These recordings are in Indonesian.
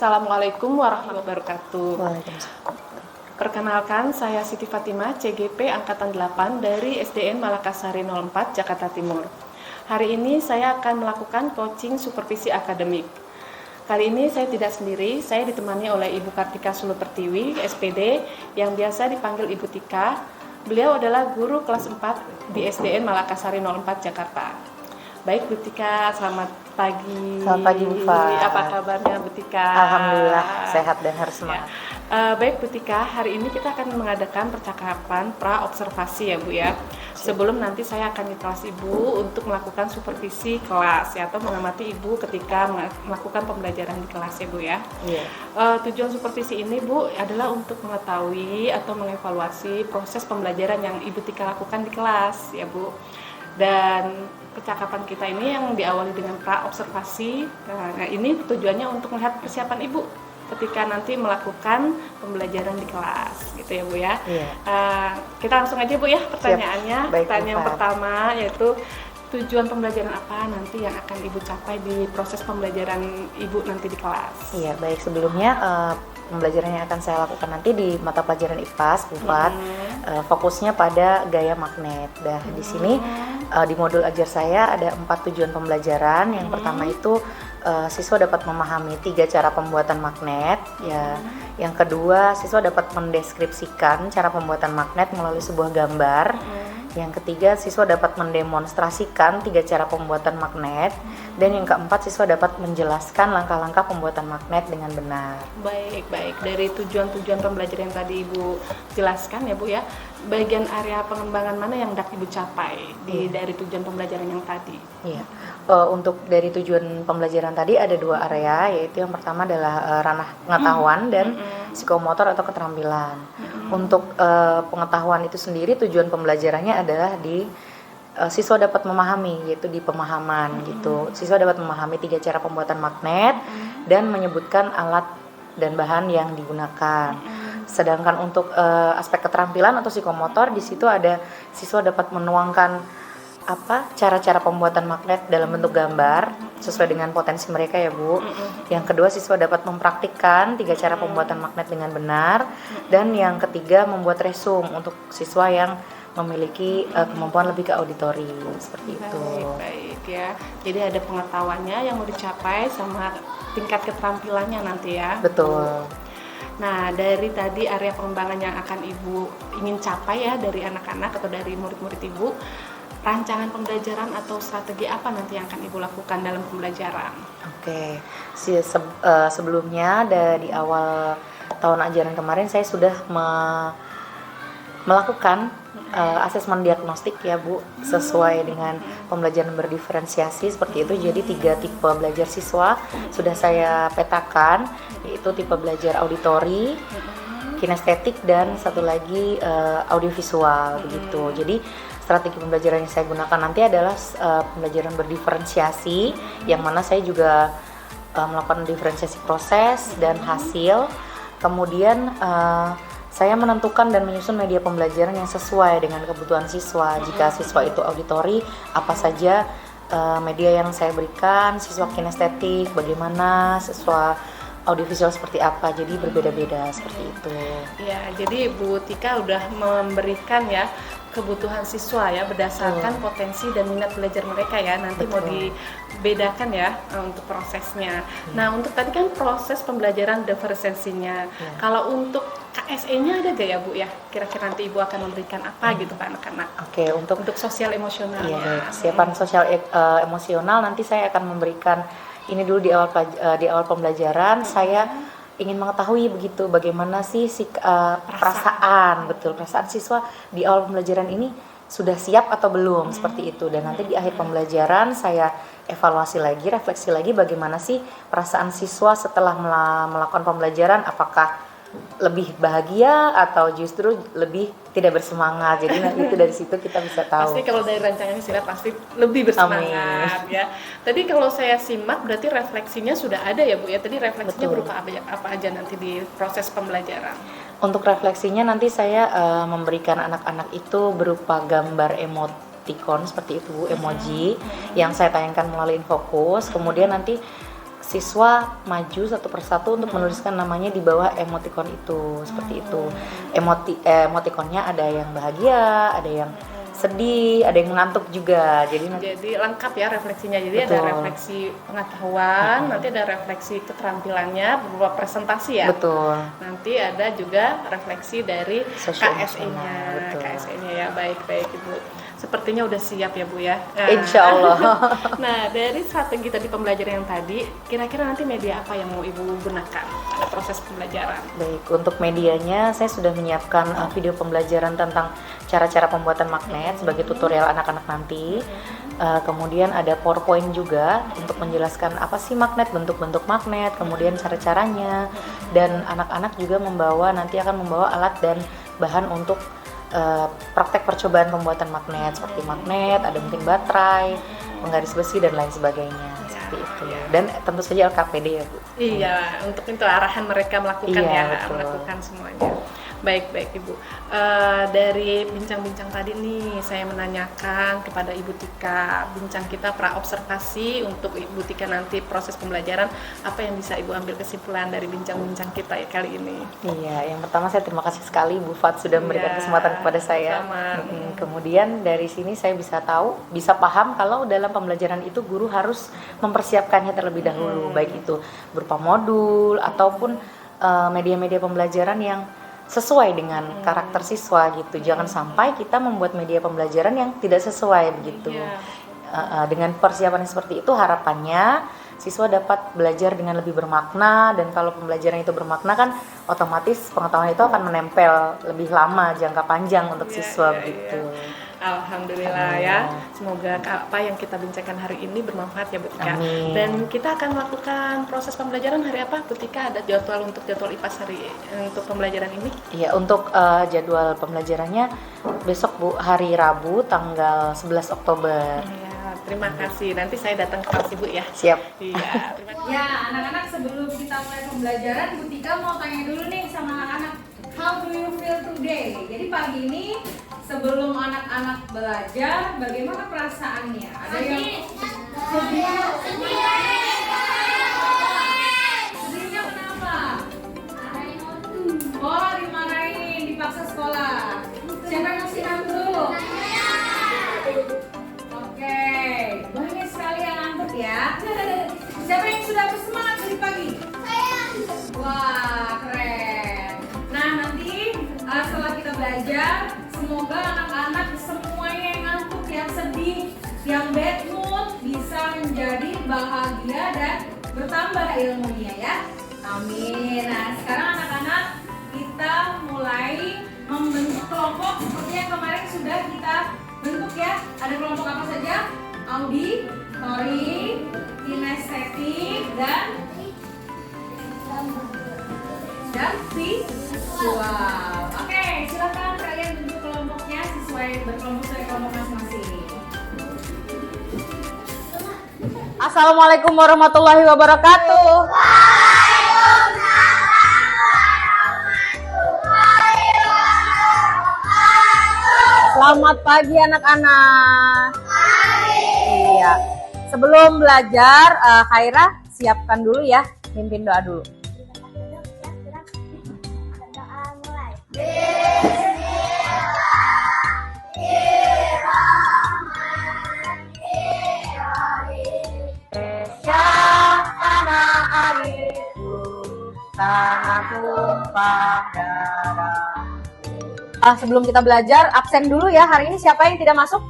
Assalamualaikum warahmatullahi wabarakatuh. Waalaikumsalam. Perkenalkan, saya Siti Fatimah, CGP Angkatan 8 dari SDN Malakasari 04, Jakarta Timur. Hari ini saya akan melakukan coaching supervisi akademik. Kali ini saya tidak sendiri, saya ditemani oleh Ibu Kartika Sulu Pertiwi, SPD, yang biasa dipanggil Ibu Tika. Beliau adalah guru kelas 4 di SDN Malakasari 04, Jakarta. Baik Bu Tika, selamat pagi. Selamat pagi Bu Fa. Apa kabarnya Bu Tika? Alhamdulillah sehat dan harus semangat. Baik Bu Tika, hari ini kita akan mengadakan percakapan pra-observasi ya Bu ya. Sebelum nanti saya akan di kelas Ibu untuk melakukan supervisi kelas ya, atau mengamati Ibu ketika melakukan pembelajaran di kelas ya Bu ya. Iya. Tujuan supervisi ini Bu adalah untuk mengetahui atau mengevaluasi proses pembelajaran yang Ibu Tika lakukan di kelas ya Bu. Dan percakapan kita ini yang diawali dengan pra-observasi. Nah, ini tujuannya untuk melihat persiapan Ibu ketika nanti melakukan pembelajaran di kelas, gitu ya Bu ya. Iya. Kita langsung aja Bu ya pertanyaannya. Baik, Pertanyaan Bu. pertama yaitu tujuan pembelajaran apa nanti yang akan Ibu capai di proses pembelajaran Ibu nanti di kelas. Iya, baik, sebelumnya pembelajaran yang akan saya lakukan nanti di mata pelajaran IPAS, UPAD, fokusnya pada gaya magnet. Di sini di modul ajar saya ada 4 tujuan pembelajaran. Yang pertama itu siswa dapat memahami 3 cara pembuatan magnet. Ya, yang kedua siswa dapat mendeskripsikan cara pembuatan magnet melalui sebuah gambar. Yang ketiga, siswa dapat mendemonstrasikan 3 cara pembuatan magnet. Dan yang keempat, siswa dapat menjelaskan langkah-langkah pembuatan magnet dengan benar. Baik. Dari tujuan-tujuan pembelajaran yang tadi Ibu jelaskan ya Bu ya, bagian area pengembangan mana yang hendak Ibu capai dari tujuan pembelajaran yang tadi? Iya. Untuk dari tujuan pembelajaran tadi ada 2 area, yaitu yang pertama adalah ranah pengetahuan dan psikomotor atau keterampilan. Untuk pengetahuan itu sendiri, tujuan pembelajarannya adalah di siswa dapat memahami, yaitu di pemahaman gitu. Siswa dapat memahami 3 cara pembuatan magnet dan menyebutkan alat dan bahan yang digunakan. Sedangkan untuk aspek keterampilan atau psikomotor, di situ ada siswa dapat menuangkan cara-cara pembuatan magnet dalam bentuk gambar sesuai dengan potensi mereka ya Bu. Yang kedua, siswa dapat mempraktikkan 3 cara pembuatan magnet dengan benar. Dan yang ketiga, membuat resume untuk siswa yang memiliki kemampuan lebih ke auditori seperti itu. Baik ya. Jadi ada pengetahuannya yang mau dicapai sama tingkat keterampilannya nanti ya. Betul. Nah, dari tadi area pengembangan yang akan Ibu ingin capai ya dari anak-anak atau dari murid-murid Ibu, rancangan pembelajaran atau strategi apa nanti yang akan Ibu lakukan dalam pembelajaran? Oke. Sebelumnya dari awal tahun ajaran kemarin saya sudah melakukan asesmen diagnostik ya Bu, sesuai dengan pembelajaran berdiferensiasi seperti itu. Jadi 3 tipe belajar siswa sudah saya petakan, yaitu tipe belajar auditori, kinestetik, dan satu lagi audiovisual begitu. Jadi strategi pembelajaran yang saya gunakan nanti adalah pembelajaran berdiferensiasi, yang mana saya juga melakukan diferensiasi proses dan hasil. Kemudian saya menentukan dan menyusun media pembelajaran yang sesuai dengan kebutuhan siswa. Jika siswa itu auditori, apa saja media yang saya berikan, siswa kinestetik bagaimana, siswa audiovisual seperti apa. Jadi berbeda-beda seperti itu. Ya, jadi Bu Tika udah memberikan ya kebutuhan siswa ya berdasarkan potensi dan minat belajar mereka ya. Nanti mau dibedakan ya untuk prosesnya. Nah, untuk tadi kan proses pembelajaran diferensiasinya. Kalau untuk KSE-nya ada gak ya Bu ya? Kira-kira nanti Ibu akan memberikan apa gitu ke anak-anak? Oke, untuk sosial emosionalnya. Iya, kesiapan sosial emosional nanti saya akan memberikan ini dulu di awal pembelajaran. Saya ingin mengetahui begitu bagaimana sih perasaan siswa di awal pembelajaran ini sudah siap atau belum, seperti itu. Dan nanti di akhir pembelajaran saya evaluasi lagi, refleksi lagi bagaimana sih perasaan siswa setelah melakukan pembelajaran, apakah lebih bahagia atau justru lebih tidak bersemangat. Jadi nanti itu dari situ kita bisa tahu. Pasti kalau dari rancangannya sila pasti lebih bersemangat. Amin. Ya. Tadi kalau saya simak berarti refleksinya sudah ada ya Bu ya. Tadi refleksinya berupa apa aja nanti di proses pembelajaran? Untuk refleksinya nanti saya memberikan anak-anak itu berupa gambar emoticon seperti itu, emoji yang saya tayangkan melalui Infocus. Kemudian nanti siswa maju satu persatu untuk menuliskan namanya di bawah emoticon itu, seperti itu. Emoticonnya ada yang bahagia, ada yang sedih, ada yang mengantuk juga. Jadi lengkap ya refleksinya. Jadi betul. ada refleksi pengetahuan, nanti ada refleksi keterampilannya berupa presentasi ya. Betul. Nanti ada juga refleksi dari KSE-nya. Betul. KSE-nya ya, baik Ibu. Sepertinya udah siap ya Bu ya. Insya Allah. Nah, dari strategi tadi pembelajaran yang tadi, kira-kira nanti media apa yang mau Ibu gunakan pada proses pembelajaran? Baik, untuk medianya saya sudah menyiapkan video pembelajaran tentang cara-cara pembuatan magnet sebagai tutorial anak-anak nanti. Kemudian ada PowerPoint juga untuk menjelaskan apa sih magnet, bentuk-bentuk magnet, kemudian cara-caranya. Dan anak-anak juga nanti akan membawa alat dan bahan untuk praktek percobaan pembuatan magnet, seperti magnet, ada mungkin baterai, penggaris besi dan lain sebagainya, seperti itu. Dan tentu saja LKPD ya Bu. Iya, untuk itu arahan mereka melakukan betul. melakukan semuanya. Baik Ibu. Dari bincang-bincang tadi nih, saya menanyakan kepada Ibu Tika, bincang kita pra-observasi untuk Ibu Tika nanti proses pembelajaran, apa yang bisa Ibu ambil kesimpulan dari bincang-bincang kita kali ini? Iya, yang pertama saya terima kasih sekali Bu Fat sudah memberikan kesempatan kepada saya. Kemudian dari sini saya bisa paham kalau dalam pembelajaran itu guru harus mempersiapkannya terlebih dahulu, baik itu berupa modul ataupun media-media pembelajaran yang sesuai dengan karakter siswa gitu. Jangan sampai kita membuat media pembelajaran yang tidak sesuai begitu. Dengan persiapan seperti itu harapannya siswa dapat belajar dengan lebih bermakna, dan kalau pembelajaran itu bermakna kan otomatis pengetahuan itu akan menempel lebih lama, jangka panjang untuk siswa begitu. Alhamdulillah ya. Semoga apa yang kita bincangkan hari ini bermanfaat ya Bu Tika. Amin. Dan kita akan melakukan proses pembelajaran hari apa Bu Tika? Ada jadwal IPAS hari untuk pembelajaran ini? Iya, untuk jadwal pembelajarannya besok Bu, hari Rabu tanggal 11 Oktober. Iya, terima kasih. Nanti saya datang ke kelas Ibu ya. Siap. Iya, terima kasih. Ya, anak-anak, sebelum kita mulai pembelajaran, Bu Tika mau tanya dulu nih sama anak-anak, how do you feel today? Jadi pagi ini sebelum anak-anak belajar, bagaimana perasaannya? Ada yang sedih? Sedihnya kenapa? Oh, dimarahin, dipaksa sekolah. Siapa yang masih ngantuk? Oke, banyak sekali yang ngantuk ya. Siapa yang sudah bersemangat dari pagi? Wah, keren. Nah, nanti setelah kita belajar, semoga anak-anak semuanya yang ngantuk, yang sedih, yang bad mood bisa menjadi bahagia dan bertambah ilmunya ya. Amin. Nah, sekarang anak-anak kita mulai membentuk kelompok seperti yang kemarin sudah kita bentuk ya. Ada kelompok apa saja? Auditori, kinestetik, dan visual. Oke, silakan kalian bentuk kelompoknya berkelompok sesuai kelompok masing-masing. Assalamualaikum warahmatullahi wabarakatuh. Selamat pagi anak-anak. Iya. Sebelum belajar, Khaira siapkan dulu ya, mimpin doa dulu. Sebelum kita belajar, absen dulu ya. Hari ini siapa yang tidak masuk?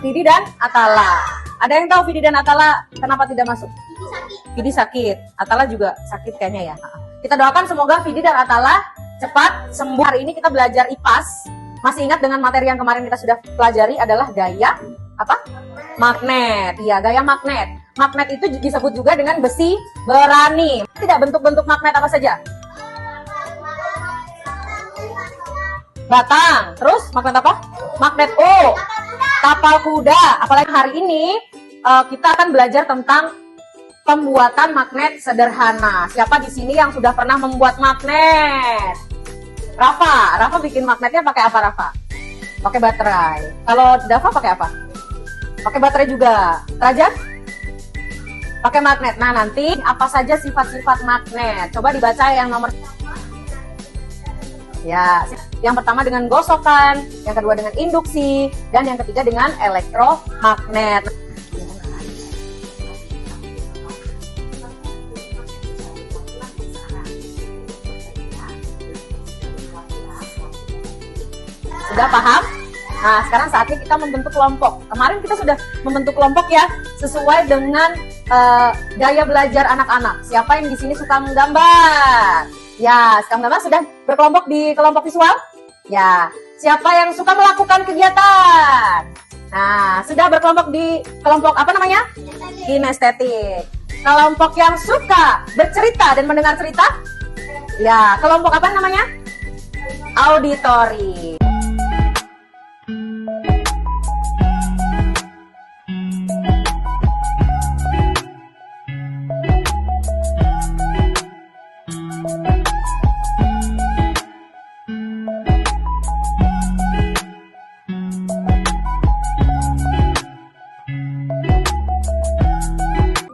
Vidi dan Atala. Ada yang tahu Vidi dan Atala kenapa tidak masuk? Vidi sakit. Atala juga sakit kayaknya ya. Kita doakan semoga Vidi dan Atala cepat sembuh. Hari ini kita belajar IPAS. Masih ingat dengan materi yang kemarin kita sudah pelajari adalah gaya apa? Magnet. Iya, gaya magnet. Magnet itu disebut juga dengan besi berani. Tidak, bentuk-bentuk magnet apa saja? Batang. Terus magnet apa? Magnet O. Tapal kuda. Apalagi hari ini kita akan belajar tentang pembuatan magnet sederhana. Siapa di sini yang sudah pernah membuat magnet? Rafa bikin magnetnya pakai apa, Rafa? Pakai baterai. Kalau Dava pakai apa? Pakai baterai juga. Raja? Pakai magnet. Nah, nanti apa saja sifat-sifat magnet? Coba dibaca yang nomor. Ya, yang pertama dengan gosokan, yang kedua dengan induksi, dan yang ketiga dengan elektromagnet. Sudah paham? Nah, sekarang saatnya kita membentuk kelompok. Kemarin kita sudah membentuk kelompok ya, sesuai dengan gaya belajar anak-anak. Siapa yang di sini suka menggambar? Ya, suka menggambar sudah berkelompok di kelompok visual? Ya, siapa yang suka melakukan kegiatan? Nah, sudah berkelompok di kelompok apa namanya? Kinestetik. Kelompok yang suka bercerita dan mendengar cerita? Ya, kelompok apa namanya? Auditori.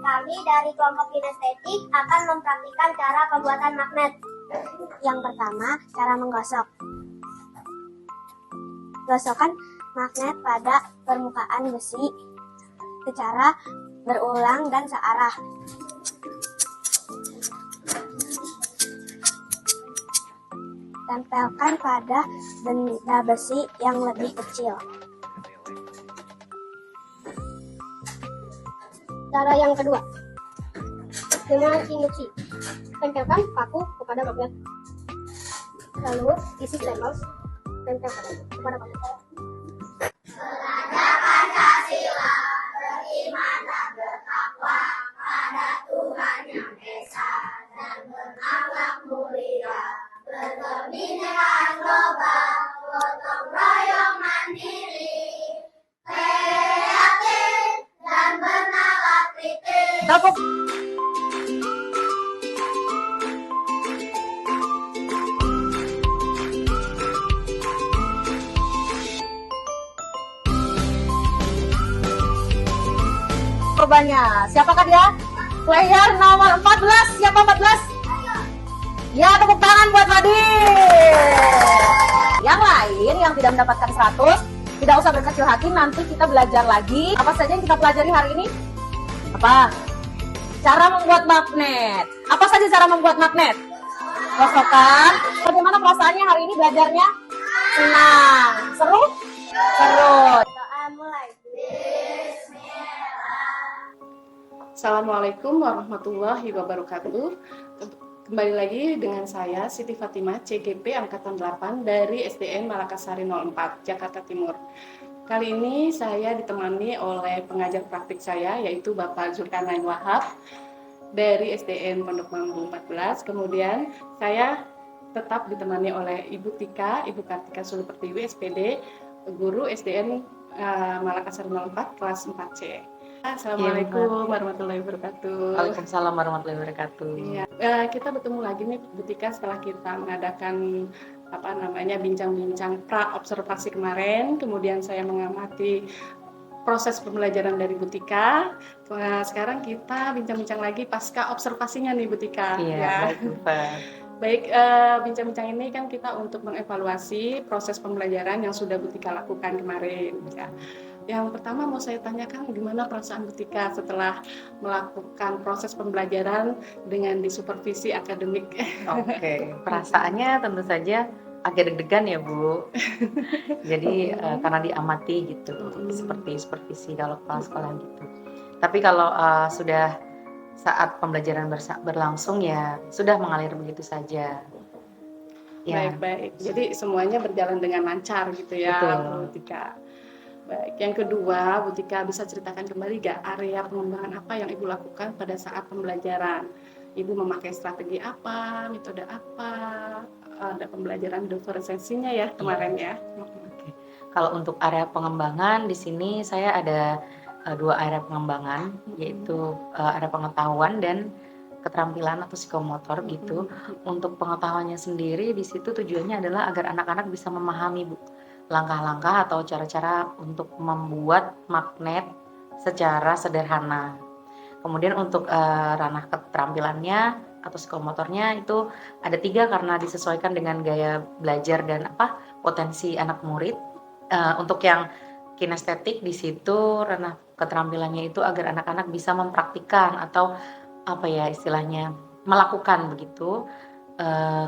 Kami dari kelompok kinestetik akan mempraktikkan cara pembuatan magnet. Yang pertama, cara menggosok. Gosokkan magnet pada permukaan besi secara berulang dan searah. Tempelkan pada benda besi yang lebih kecil. Cara yang kedua, dengan induksi. Tempelkan paku kepada magnet. Lalu isi stempel, tempelkan kepada paku. Tepuk. Korbannya, siapakah dia? Player nomor 14, siapa 14? Ya, tepuk tangan buat Fadil. Yang lain yang tidak mendapatkan 100, tidak usah berkecil hati, nanti kita belajar lagi. Apa saja yang kita pelajari hari ini? Apa? Cara membuat magnet. Apa saja cara membuat magnet? Gosokkan. Bagaimana perasaannya hari ini belajarnya? Senang. Seru? Seru. Doa mulai. Assalamualaikum warahmatullahi wabarakatuh. Kembali lagi dengan saya Siti Fatimah, CGP Angkatan 8 dari SDN Malakasari 04, Jakarta Timur. Kali ini saya ditemani oleh pengajar praktik saya, yaitu Bapak Zulkarnain Wahab dari SDN Pondok Bambu 14. Kemudian saya tetap ditemani oleh Ibu Tika, Ibu Kartika Sulu Pertiwi, SPD, guru SDN Malakasari 04, kelas 4C. Assalamualaikum warahmatullahi wabarakatuh. Waalaikumsalam warahmatullahi wabarakatuh. Iya, kita bertemu lagi nih Bu Tika setelah kita mengadakan bincang-bincang pra observasi kemarin. Kemudian saya mengamati proses pembelajaran dari Bu Tika. Sekarang kita bincang-bincang lagi pasca observasinya nih Bu Tika. Iya, Baik, bincang-bincang ini kan kita untuk mengevaluasi proses pembelajaran yang sudah Bu Tika lakukan kemarin. Ya. Yang pertama mau saya tanyakan gimana perasaan Bu Tika setelah melakukan proses pembelajaran dengan disupervisi akademik. Oke, perasaannya tentu saja agak deg-degan ya Bu. Jadi karena diamati gitu, seperti supervisi kalau kepala sekolah gitu. Tapi kalau sudah saat pembelajaran berlangsung ya sudah mengalir begitu saja. Ya. Baik. Jadi semuanya berjalan dengan lancar gitu ya, Betul. Bu Tika. Baik, yang kedua, Bu Tika bisa ceritakan kembali gak area pengembangan apa yang Ibu lakukan pada saat pembelajaran? Ibu memakai strategi apa, metode apa, ada pembelajaran diferensiasinya ya kemarin ya. Oke. Kalau untuk area pengembangan di sini saya ada 2 area pengembangan, yaitu area pengetahuan dan keterampilan atau psikomotor gitu. Untuk pengetahuannya sendiri di situ tujuannya adalah agar anak-anak bisa memahami Bu, langkah-langkah atau cara-cara untuk membuat magnet secara sederhana. Kemudian untuk ranah keterampilannya atau psikomotornya itu ada 3 karena disesuaikan dengan gaya belajar dan potensi anak murid. Untuk yang kinestetik di situ ranah keterampilannya itu agar anak-anak bisa mempraktikkan atau istilahnya melakukan begitu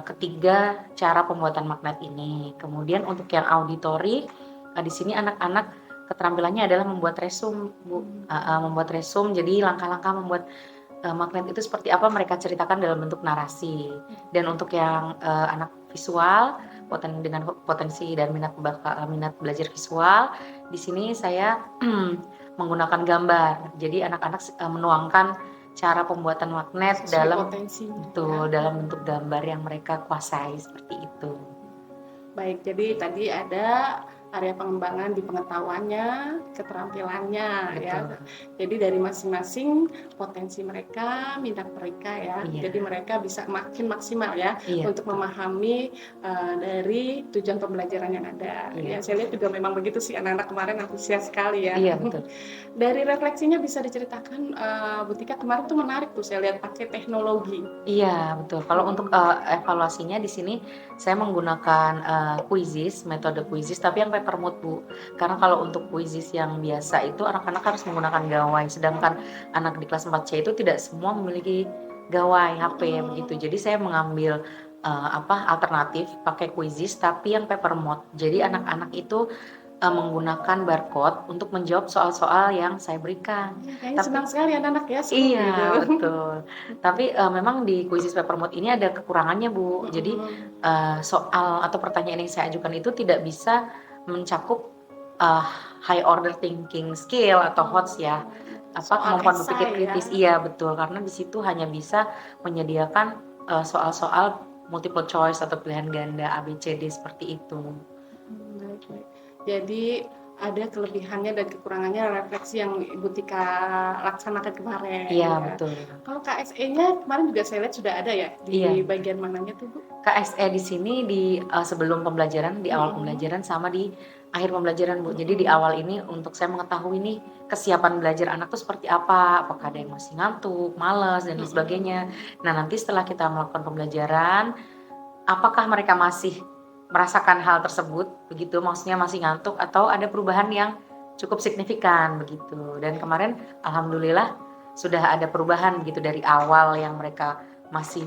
ketiga cara pembuatan magnet ini. Kemudian untuk yang auditori di sini anak-anak keterampilannya adalah membuat resume, Bu. Membuat resume, jadi langkah-langkah membuat magnet itu seperti apa mereka ceritakan dalam bentuk narasi. Dan untuk yang anak visual dengan potensi dan minat belajar visual, di sini saya menggunakan gambar. Jadi anak-anak menuangkan cara pembuatan magnet dalam bentuk gambar yang mereka kuasai seperti itu. Baik, jadi tadi ada area pengembangan di pengetahuannya, keterampilannya. Betul. Ya. Jadi dari masing-masing potensi mereka, minat mereka ya. Iya. Jadi mereka bisa makin maksimal ya Iya, untuk memahami dari tujuan pembelajaran yang ada. Iya. Ya, saya lihat juga memang begitu sih anak-anak kemarin antusias sekali ya. Iya, betul. Dari refleksinya bisa diceritakan Bu Tika kemarin tuh menarik tuh saya lihat pakai teknologi. Iya, betul. Kalau untuk evaluasinya di sini saya menggunakan quizzes, metode quizzes, tapi yang papermode, Bu. Karena kalau untuk quizzes yang biasa itu anak-anak harus menggunakan gawai, sedangkan anak di kelas 4C itu tidak semua memiliki gawai HP begitu. Jadi saya mengambil alternatif pakai quizzes tapi yang papermode. Jadi anak-anak itu menggunakan barcode untuk menjawab soal-soal yang saya berikan. Kayaknya senang sekali anak-anak ya. Iya, gitu. betul. Tapi memang di quizzes papermode ini ada kekurangannya, Bu. Jadi soal atau pertanyaan yang saya ajukan itu tidak bisa mencakup high order thinking skill atau HOTS ya. Kemampuan berpikir kritis. Ya. Iya, betul. Karena di situ hanya bisa menyediakan soal-soal multiple choice atau pilihan ganda ABCD seperti itu. Baik. Jadi ada kelebihannya dan kekurangannya refleksi yang Ibu Tika laksanakan kemarin. Iya, ya. betul. Kalau KSE-nya kemarin juga saya lihat sudah ada ya di bagian mananya tuh, Bu? KSE di sini di sebelum pembelajaran, di awal pembelajaran sama di akhir pembelajaran, Bu. Jadi di awal ini untuk saya mengetahui nih kesiapan belajar anak tuh seperti apa, apakah ada yang masih ngantuk, malas dan lain sebagainya. Nah, nanti setelah kita melakukan pembelajaran, apakah mereka masih merasakan hal tersebut begitu, maksudnya masih ngantuk atau ada perubahan yang cukup signifikan begitu. Dan kemarin alhamdulillah sudah ada perubahan begitu dari awal yang mereka masih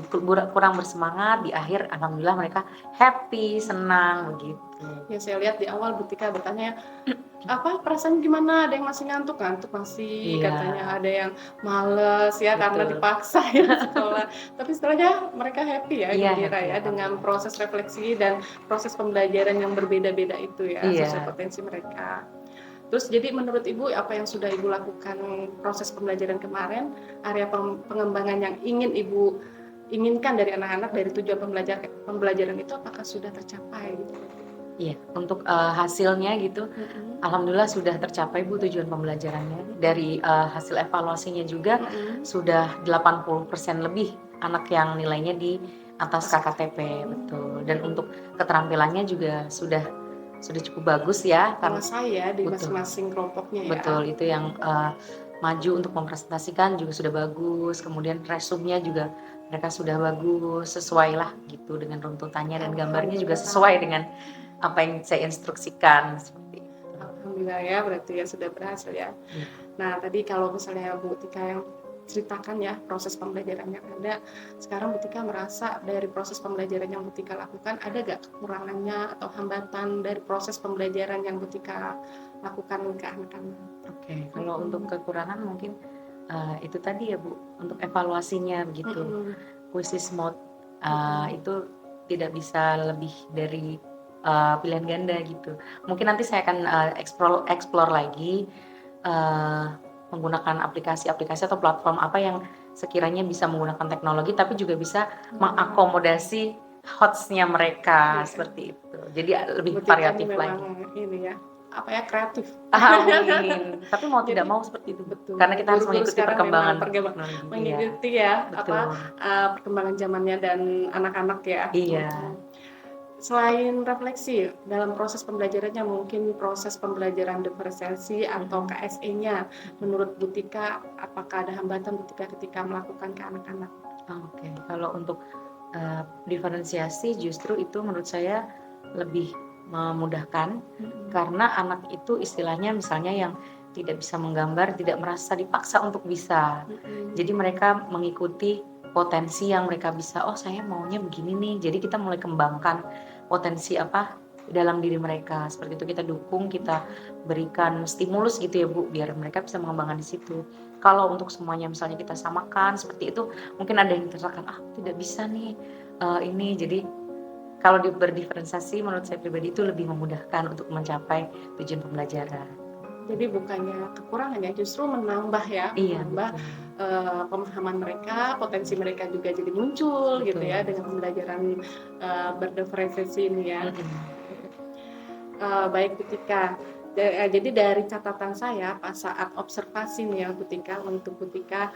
kurang bersemangat, di akhir alhamdulillah mereka happy, senang begitu. Ya saya lihat di awal Bu Tika bertanya perasaan gimana, ada yang masih ngantuk masih, katanya ada yang males ya. Betul. Karena dipaksa ya sekolah. Tapi setelahnya mereka happy ya, gembira ya dengan proses refleksi dan proses pembelajaran yang berbeda-beda itu ya, sesuai potensi mereka. Terus jadi menurut Ibu apa yang sudah Ibu lakukan proses pembelajaran kemarin, area pengembangan yang ingin Ibu inginkan dari anak-anak dari tujuan pembelajaran itu apakah sudah tercapai gitu? Iya, untuk hasilnya gitu, alhamdulillah sudah tercapai, Bu, tujuan pembelajarannya. Dari hasil evaluasinya juga sudah 80% lebih anak yang nilainya di atas KKTP, betul. Dan untuk keterampilannya juga sudah cukup bagus ya. Karena saya di masing-masing kelompoknya ya. Betul, itu yang maju untuk mempresentasikan juga sudah bagus. Kemudian resumenya juga mereka sudah bagus, sesuai lah gitu dengan runtutannya, dan gambarnya juga sesuai dengan apa yang saya instruksikan seperti itu. Alhamdulillah ya, berarti ya sudah berhasil ya. Nah tadi kalau misalnya Bu Tika yang ceritakan ya proses pembelajaran yang ada, sekarang Bu Tika merasa dari proses pembelajaran yang Bu Tika lakukan ada gak kekurangannya atau hambatan dari proses pembelajaran yang Bu Tika lakukan ke anak-anak? Oke, kalau untuk kekurangan mungkin itu tadi ya, Bu, untuk evaluasinya begitu. Quizzes mode itu tidak bisa lebih dari pilihan ganda gitu. Mungkin nanti saya akan explore lagi menggunakan aplikasi-aplikasi atau platform apa yang sekiranya bisa menggunakan teknologi tapi juga bisa mengakomodasi HOTS-nya mereka seperti itu. Jadi lebih variatif lagi. Ini ya, kreatif. Amin. Tapi mau tidak mau seperti itu. Betul. Karena kita harus mengikuti perkembangan mengikuti perkembangan zamannya dan anak-anak ya. Iya. Selain refleksi dalam proses pembelajarannya, mungkin proses pembelajaran diferensiasi atau KSE-nya, menurut Bu Tika, apakah ada hambatan Bu Tika ketika melakukan ke anak-anak? Oke, kalau untuk diferensiasi justru itu menurut saya lebih memudahkan karena anak itu istilahnya misalnya yang tidak bisa menggambar tidak merasa dipaksa untuk bisa. Jadi mereka mengikuti potensi yang mereka bisa. Oh, saya maunya begini nih. Jadi kita mulai kembangkan potensi apa dalam diri mereka. Seperti itu kita dukung, kita berikan stimulus gitu ya Bu, biar mereka bisa mengembangkan di situ. Kalau untuk semuanya misalnya kita samakan seperti itu, mungkin ada yang tersakan tidak bisa nih ini. Jadi kalau berdiferensiasi menurut saya pribadi itu lebih memudahkan untuk mencapai tujuan pembelajaran. Jadi bukannya kekurangannya, justru menambah ya, menambah pemahaman mereka, potensi mereka juga jadi muncul. Betul. Gitu ya dengan pembelajaran berdiferensiasi ini ya. Baik Bu Tika. Jadi dari catatan saya pas saat observasi nih ya Bu Tika, untuk Bu Tika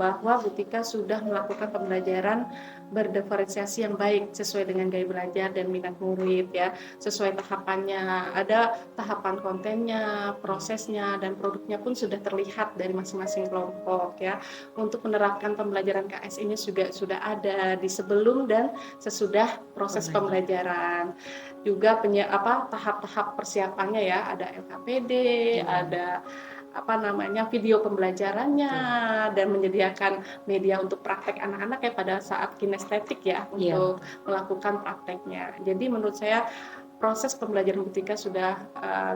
bahwa Bu Tika sudah melakukan pembelajaran berdiferensiasi yang baik sesuai dengan gaya belajar dan minat murid ya, sesuai tahapannya. Ada tahapan kontennya, prosesnya, dan produknya pun sudah terlihat dari masing-masing kelompok ya. Untuk menerapkan pembelajaran KS ini juga sudah ada di sebelum dan sesudah proses pembelajaran. Juga tahap-tahap persiapannya ya, ada LKPD, ada video pembelajarannya, dan menyediakan media untuk praktek anak-anak ya pada saat kinestetik ya, untuk melakukan prakteknya. Jadi menurut saya proses pembelajaran Bu Tika sudah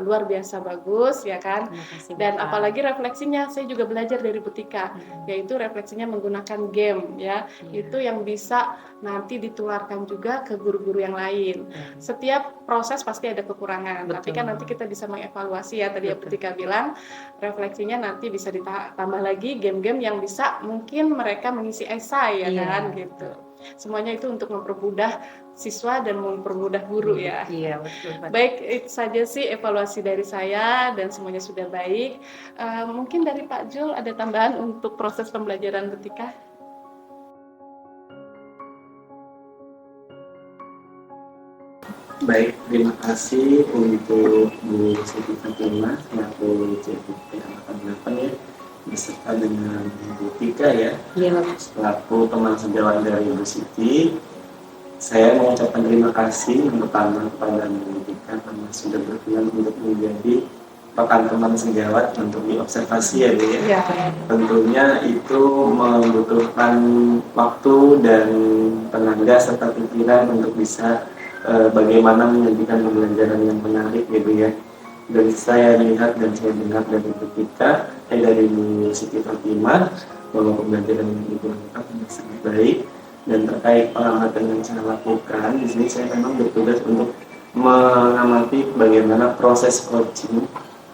luar biasa bagus ya kan. Dan apalagi refleksinya saya juga belajar dari Bu Tika, yaitu refleksinya menggunakan game ya. Itu yang bisa nanti ditularkan juga ke guru-guru yang lain. Setiap proses pasti ada kekurangan. Tapi kan nanti kita bisa mengevaluasi ya, tadi Bu Tika bilang refleksinya nanti bisa ditambah lagi game-game yang bisa mungkin mereka mengisi esai ya kan gitu. Semuanya itu untuk mempermudah siswa dan mempermudah guru ya. Iya, betul. Baik, itu saja sih evaluasi dari saya dan semuanya sudah baik. Mungkin dari Pak Jul ada tambahan untuk proses pembelajaran Bu Tika? Baik, terima kasih untuk Bu Siti Fatimah selaku CGP Angkatan 8 ya, beserta dengan Bu Tika ya, selaku teman sejawat dari Bu Siti. Saya mengucapkan terima kasih yang pertama kepada Bu Tika karena sudah berkenan untuk menjadi rekan teman sejawat untuk diobservasi ya Bu ya. Tentunya itu membutuhkan waktu dan tenaga serta pikiran untuk bisa bagaimana menyajikan pembelajaran yang menarik gitu ya. Dan saya lihat dan saya dengar dari Bu Tika, dari Bu Siti Fatimah, bahwa pembelajaran yang dilakukan sangat baik. Dan terkait pengamatan yang saya lakukan, di sini saya memang bertugas untuk mengamati bagaimana proses coaching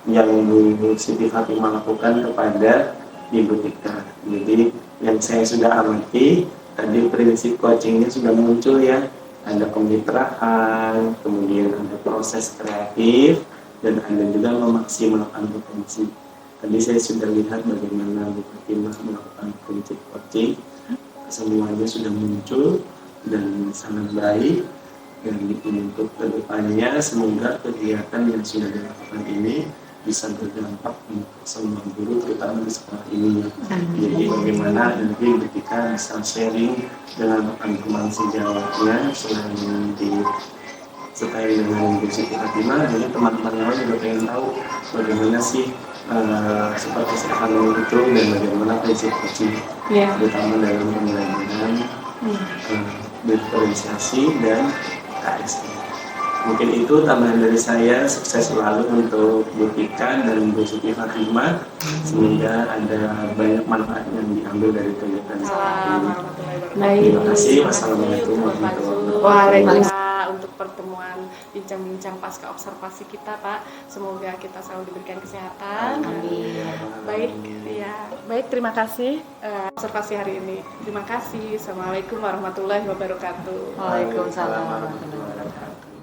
yang Bu Siti Fatimah lakukan kepada Ibu Tika. Jadi yang saya sudah amati, tadi prinsip coachingnya sudah muncul ya. Ada kemitraan, kemudian ada proses kreatif, dan ada juga memaksimalkan potensi. Tadi saya sudah lihat bagaimana Bu Fatimah melakukan prinsip coaching. Semuanya sudah muncul dan sangat baik. Dan untuk kedepannya semoga kegiatan yang sudah dilakukan ini bisa berdampak untuk semua guru terutama di sekolah ini. Jadi bagaimana nanti ketika bisa sharing dengan teman-teman sejawatnya selain disertai dengan Bu Siti Fatimah, jadi teman-teman yang lain juga pengen tahu bagaimana sih seperti sekarang itu dan bagaimana prinsip coaching terutama dalam pembelajaran diferensiasi dan KSE. Mungkin itu tambahan dari saya. Sukses selalu untuk Bu Tika dan Bu Siti Fatimah, sehingga ada banyak manfaat yang diambil dari kegiatan ini. Terima kasih. Wassalamualaikum warahmatullahi wabarakatuh. Waalaikumsalam. Untuk pertemuan bincang-bincang pasca observasi kita Pak, semoga kita selalu diberikan kesehatan. Baik ya, baik, terima kasih observasi hari ini. Terima kasih. Assalamualaikum warahmatullahi wabarakatuh. Waalaikumsalam warahmatullahi wabarakatuh.